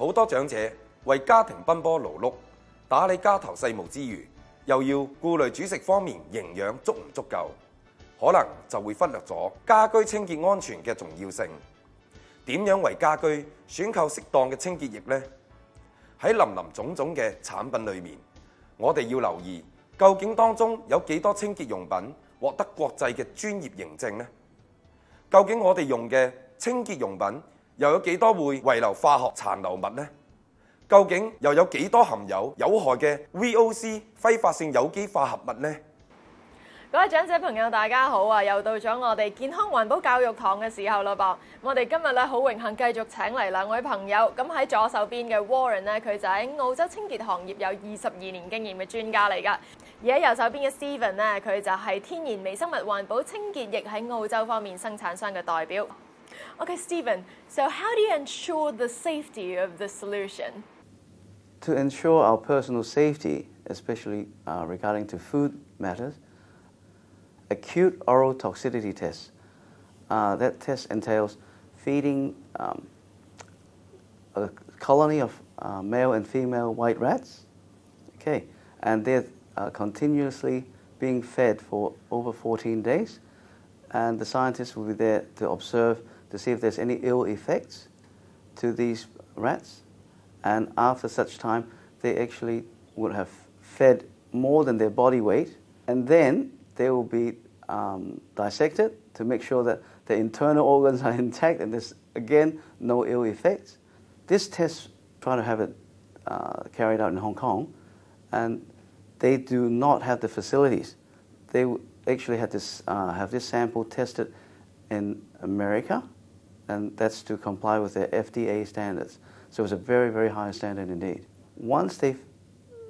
好多長者為家庭奔波勞碌，打理家頭細務之餘，又要顧慮煮食方面營養足唔足夠，可能就會忽略咗家居清潔安全嘅重要性。點樣為家居選購適當嘅清潔液呢？喺林林總總嘅產品裏面，我哋要留意究竟當中有幾多清潔用品獲得國際嘅專業認證呢？究竟我哋用嘅清潔用品又有幾多會遺留化學殘留物呢？究竟又有幾多含有有害嘅 VOC 揮發性有機化合物呢？各位長者朋友，大家好啊！又到咗我哋健康環保教育堂嘅時候啦噃。我哋今日咧好榮幸繼續請嚟兩位朋友。咁喺左手邊嘅 Warren 咧，佢就喺澳洲清潔行業有22年經驗嘅專家嚟㗎。而喺右手邊嘅 Steven 咧，佢就係天然微生物環保清潔液喺澳洲方面生產商嘅代表。Okay, Steven, so how do you ensure the safety of the solution? To ensure our personal safety, especially regarding to food matters, acute oral toxicity test. That test entails feeding a colony of male and female white rats. Okay, and they're continuously being fed for over 14 days, and the scientists will be there to observe to see if there's any ill effects to these rats. And after such time, they actually would have fed more than their body weight, and then they will be dissected to make sure that the internal organs are intact and there's, again, no ill effects. This test, try to have it carried out in Hong Kong, and they do not have the facilities. They actually had to have this sample tested in America, and that's to comply with their FDA standards. So it's a very, very high standard indeed. Once they've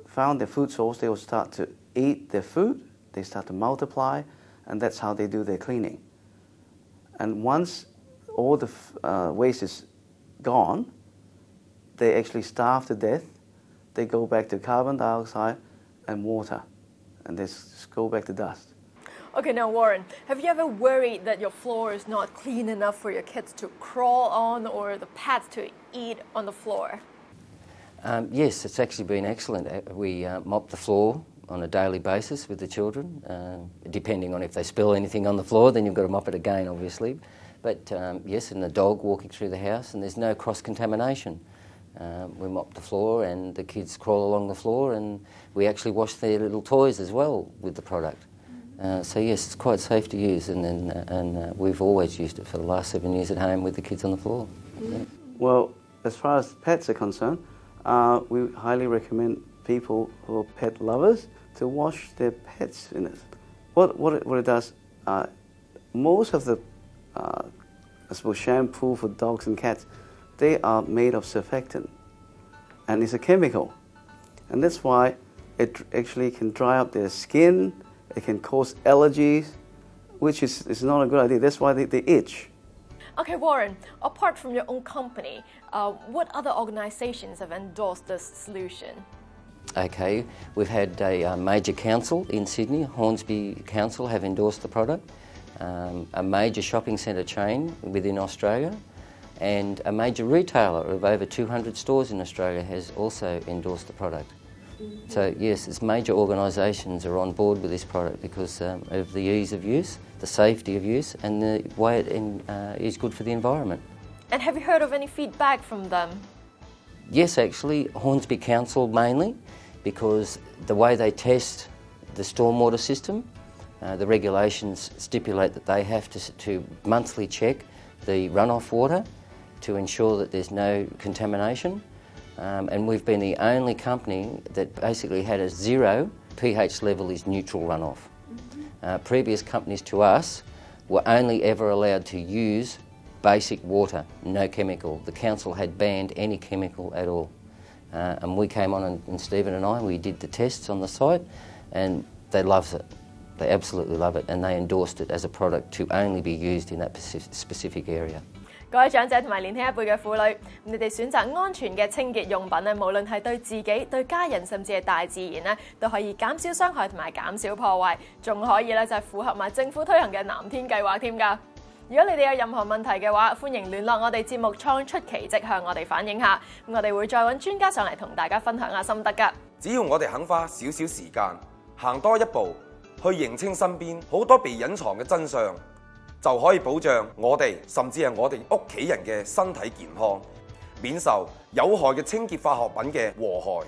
found their food source, they will start to eat their food, they start to multiply, and that's how they do their cleaning. And once all the waste is gone, they actually starve to death. They go back to carbon dioxide and water, and they go back to dust. Okay, now Warren, have you ever worried that your floor is not clean enough for your kids to crawl on or the pets to eat on the floor? Yes, it's actually been excellent. We mop the floor on a daily basis with the children. Depending on if they spill anything on the floor, then you've got to mop it again, obviously. But yes, and the dog walking through the house, and there's no cross-contamination. We mop the floor and the kids crawl along the floor, and we actually wash their little toys as well with the product. So yes, it's quite safe to use, and we've always used it for the last 7 years at home with the kids on the floor. Yeah. Well, as far as pets are concerned, we highly recommend people who are pet lovers to wash their pets in it. What it does, most of the I suppose shampoo for dogs and cats, they are made of surfactant, and it's a chemical, and that's why it actually can dry up their skin. It can cause allergies, which is not a good idea. That's why they itch. Okay, Warren, apart from your own company, what other organizations have endorsed this solution? Okay, we've had a major council in Sydney, Hornsby Council, have endorsed the product. A major shopping centre chain within Australia, and a major retailer of over 200 stores in Australia has also endorsed the product. So yes, it's major organisations are on board with this product because of the ease of use, the safety of use, and the way it is good for the environment. And have you heard of any feedback from them? Yes, actually, Hornsby Council mainly, because the way they test the stormwater system, the regulations stipulate that they have to monthly check the runoff water to ensure that there's no contamination. And we've been the only company that basically had a 0 pH level is neutral runoff. Previous companies to us were only ever allowed to use basic water, no chemical. The council had banned any chemical at all. And we came on, and Stephen and I, we did the tests on the site, and they loved it. They absolutely love it, and they endorsed it as a product to only be used in that specific area. 各位長者同埋年輕一輩嘅婦女，你哋選擇安全嘅清潔用品咧，無論係對自己、對家人，甚至係大自然咧，都可以減少傷害同埋減少破壞，仲可以咧就係符合埋政府推行嘅藍天計劃添㗎。如果你哋有任何問題嘅話，歡迎聯絡我哋節目創出奇蹟向我哋反映下，咁我哋會再揾專家上嚟同大家分享下心得㗎。只要我哋肯花少少時間，行多一步，去認清身邊好多被隱藏嘅真相，就可以保障我哋甚至係我哋屋企人嘅身體健康，免受有害嘅清潔化學品嘅禍害。